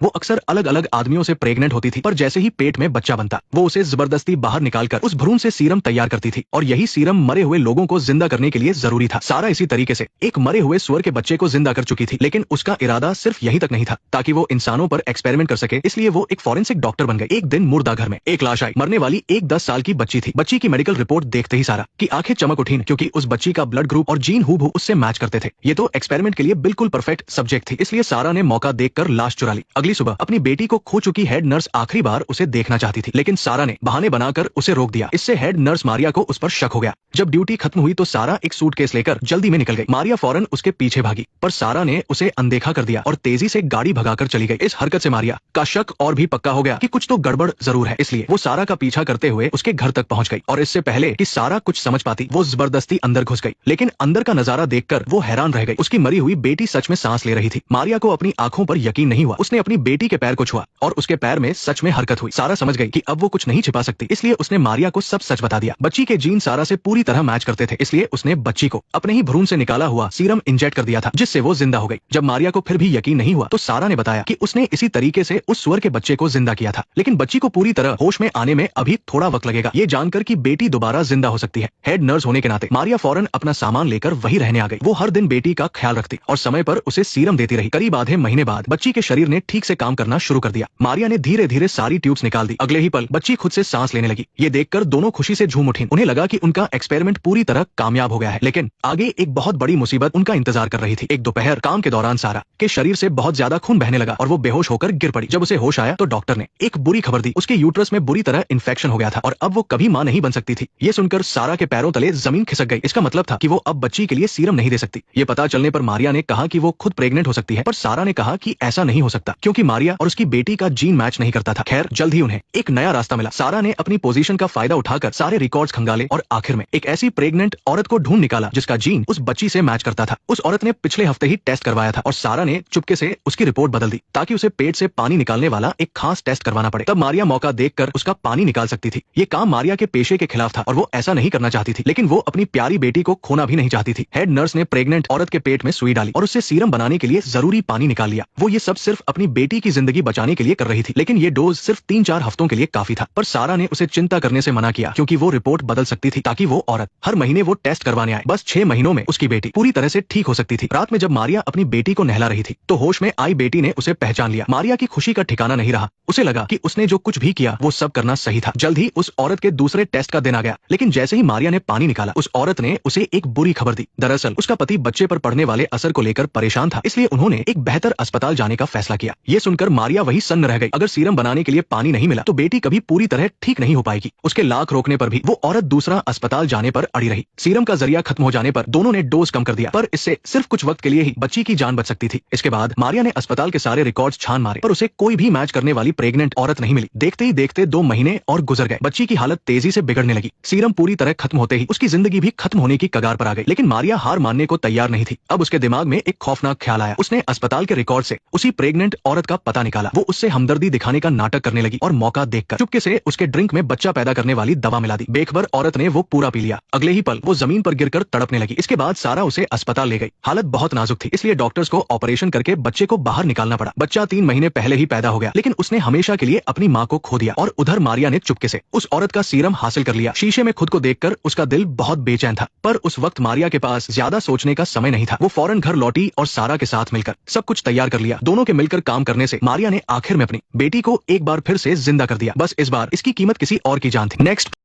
वो अक्सर अलग अलग आदमियों से प्रेग्नेंट होती थी, पर जैसे ही पेट में बच्चा बनता वो उसे जबरदस्ती बाहर निकालकर उस भ्रूण से सीरम तैयार करती थी, और यही सीरम मरे हुए लोगों को जिंदा करने के लिए जरूरी था। सारा इसी तरीके से एक मरे हुए सुअर के बच्चे को जिंदा कर चुकी थी, लेकिन उसका इरादा सिर्फ यही तक नहीं था ताकि वो इंसानों पर एक्सपेरिमेंट कर सके। इसलिए वो एक फॉरेंसिक डॉक्टर बन गई। एक दिन मुर्दा घर में एक लाश आई। मरने वाली एक 10 साल की बच्ची थी। बच्ची की मेडिकल रिपोर्ट देखते ही सारा की आंखें चमक उठी, क्योंकि उस बच्ची का ब्लड ग्रुप और जीन हूबहू उससे मैच करते थे। ये तो एक्सपेरिमेंट के लिए बिल्कुल परफेक्ट सब्जेक्ट थी। इसलिए सारा ने मौका देखकर लाश चुरा ली। अगली सुबह अपनी बेटी को खो चुकी हेड नर्स आखिरी बार उसे देखना चाहती थी, लेकिन सारा ने बहाने बनाकर उसे रोक दिया। इससे हेड नर्स मारिया को उस पर शक हो गया। जब ड्यूटी खत्म हुई तो सारा एक सूटकेस लेकर जल्दी में निकल गई। मारिया फौरन उसके पीछे भागी, पर सारा ने उसे अनदेखा कर दिया और तेजी से गाड़ी भगाकर चली गई। इस हरकत से मारिया का शक और भी पक्का हो गया कि कुछ तो गड़बड़ जरूर है। इसलिए वो सारा का पीछा करते हुए उसके घर तक पहुंच गई, और इससे पहले कि सारा कुछ समझ पाती वो जबरदस्ती अंदर घुस गई। लेकिन अंदर का नजारा देखकर वो हैरान रह गई। उसकी मरी हुई बेटी सच में सांस ले रही थी। मारिया को अपनी आंखों पर यकीन नहीं हुआ। उसने अपनी बेटी के पैर को छुआ और उसके पैर में सच में हरकत हुई। सारा समझ गई कि अब वो कुछ नहीं छिपा सकती, इसलिए उसने मारिया को सब सच बता दिया। बच्ची के जीन सारा से पूरी तरह मैच करते थे, इसलिए उसने बच्ची को अपने ही भ्रूण से निकाला हुआ सीरम इंजेक्ट कर दिया था, जिससे वो जिंदा हो गई। जब मारिया को फिर भी यकीन नहीं हुआ तो सारा ने बताया कि उसने इसी तरीके से उस सुअर के बच्चे को जिंदा किया था, लेकिन बच्ची को पूरी तरह होश में आने में अभी थोड़ा वक्त लगेगा। ये जानकर कि बेटी दोबारा जिंदा हो सकती है, हेड नर्स होने के नाते मारिया फौरन अपना सामान लेकर वही रहने आ गई। वो हर दिन बेटी का ख्याल रखती और समय पर उसे सीरम देती रही। करीब आधे महीने बाद बच्ची के शरीर ने ठीक से काम करना शुरू कर दिया। मारिया ने धीरे धीरे सारी ट्यूब्स निकाल दी। अगले ही पल बच्ची खुद से सांस लेने लगी। ये देखकर दोनों खुशी से झूम उठी। उन्हें लगा कि उनका एक्सपेरिमेंट पूरी तरह कामयाब हो गया है, लेकिन आगे एक बहुत बड़ी मुसीबत उनका इंतजार कर रही थी। एक दोपहर काम के दौरान सारा के शरीर से बहुत ज्यादा खून बहने लगा और वो बेहोश होकर गिर पड़ी। जब उसे होश आया तो डॉक्टर ने एक बुरी खबर दी। उसके यूट्रस में बुरी तरह इन्फेक्शन हो गया था और अब वो कभी मां नहीं बन सकती थी। ये सुनकर सारा के पैरों तले जमीन खिसक गई। इसका मतलब था कि वो अब बच्ची के लिए सीरम नहीं दे सकती। ये पता चलने पर मारिया ने कहा कि वो खुद प्रेग्नेंट हो सकती है, पर सारा ने कहा कि ऐसा नहीं हो सकता, क्योंकि मारिया और उसकी बेटी का जीन मैच नहीं करता था। खैर, जल्द ही उन्हें एक नया रास्ता मिला। सारा ने अपनी पोजीशन का फायदा उठाकर सारे रिकॉर्ड्स खंगाले और आखिर में एक ऐसी प्रेग्नेंट औरत को ढूंढ निकाला जिसका जीन उस बच्ची से मैच करता था। उस औरत ने पिछले हफ्ते ही टेस्ट करवाया था और सारा ने चुपके से उसकी रिपोर्ट बदल दी ताकि उसे पेट से पानी निकालने वाला एक खास टेस्ट करवाना पड़े। तब मारिया मौका देखकर उसका पानी निकाल सकती थी। ये काम मारिया के पेशे के खिलाफ था और वो ऐसा नहीं करना चाहती थी, लेकिन वो अपनी प्यारी बेटी को खोना भी नहीं चाहती थी। हेड नर्स ने प्रेग्नेंट औरत के पेट में सुई डाली और उससे सीरम बनाने के लिए जरूरी पानी निकाल लिया। वो ये सब सिर्फ अपनी बेटी की जिंदगी बचाने के लिए कर रही थी, लेकिन ये डोज सिर्फ 3-4 हफ्तों के लिए काफी था। पर सारा ने उसे चिंता करने से मना किया, क्योंकि वो रिपोर्ट बदल सकती थी ताकि वो औरत हर महीने वो टेस्ट करवाने आए। बस 6 महीनों में उसकी बेटी पूरी तरह से ठीक हो सकती थी। रात में जब मारिया अपनी बेटी को नहला रही थी तो होश में आई बेटी ने उसे पहचान लिया। मारिया की खुशी का ठिकाना नहीं रहा। उसे लगा कि उसने जो कुछ भी किया वो सब करना सही था। जल्द ही उस औरत के दूसरे टेस्ट का दिन आ गया, लेकिन जैसे ही मारिया ने पानी निकाला उस औरत ने उसे एक बुरी खबर दी। दरअसल उसका पति बच्चे पर पड़ने वाले असर को लेकर परेशान था, इसलिए उन्होंने एक बेहतर अस्पताल जाने का फैसला किया। ये सुनकर मारिया वही सन्न रह गई। अगर सीरम बनाने के लिए पानी नहीं मिला तो बेटी कभी पूरी तरह ठीक नहीं हो पाएगी। उसके लाख रोकने पर भी वो औरत दूसरा अस्पताल जाने पर अड़ी रही। सीरम का जरिया खत्म हो जाने पर दोनों ने डोज कम कर दिया, पर इससे सिर्फ कुछ वक्त के लिए ही बच्ची की जान बच सकती थी। इसके बाद मारिया ने अस्पताल के सारे रिकॉर्ड्स छान मारे, पर उसे कोई भी मैच करने वाली प्रेग्नेंट औरत नहीं मिली। देखते ही देखते 2 महीने और गुजर गए। बच्ची की हालत तेजी से बिगड़ने लगी। सीरम पूरी तरह खत्म होते ही उसकी जिंदगी भी खत्म होने की कगार पर आ गई। लेकिन मारिया हार मानने को तैयार नहीं थी। अब उसके दिमाग में एक खौफनाक ख्याल आया। उसने अस्पताल के रिकॉर्ड से उसी प्रेग्नेंट औरत का पता निकाला। वो उससे हमदर्दी दिखाने का नाटक करने लगी और मौका देखकर चुपके से उसके ड्रिंक में बच्चा पैदा करने वाली दवा मिला दी। बेखबर औरत ने वो पूरा पी लिया। अगले ही पल वो जमीन पर गिरकर तड़पने लगी। इसके बाद सारा उसे अस्पताल ले गई। हालत बहुत नाजुक थी, इसलिए डॉक्टर्स को ऑपरेशन करके बच्चे को बाहर निकालना पड़ा। बच्चा 3 महीने पहले ही पैदा हो गया, लेकिन उसने हमेशा के लिए अपनी माँ को खो दिया। और उधर मारिया ने चुपके से उस औरत का सीरम हासिल कर लिया। शीशे में खुद को देखकर उसका दिल बहुत बेचैन था, पर उस वक्त मारिया के पास ज्यादा सोचने का समय नहीं था। वो फौरन घर लौटी और सारा के साथ मिलकर सब कुछ तैयार कर लिया। दोनों के मिलकर काम करने से मारिया ने आखिर में अपनी बेटी को एक बार फिर से जिंदा कर दिया। बस इस बार इसकी कीमत किसी और की जान थी। नेक्स्ट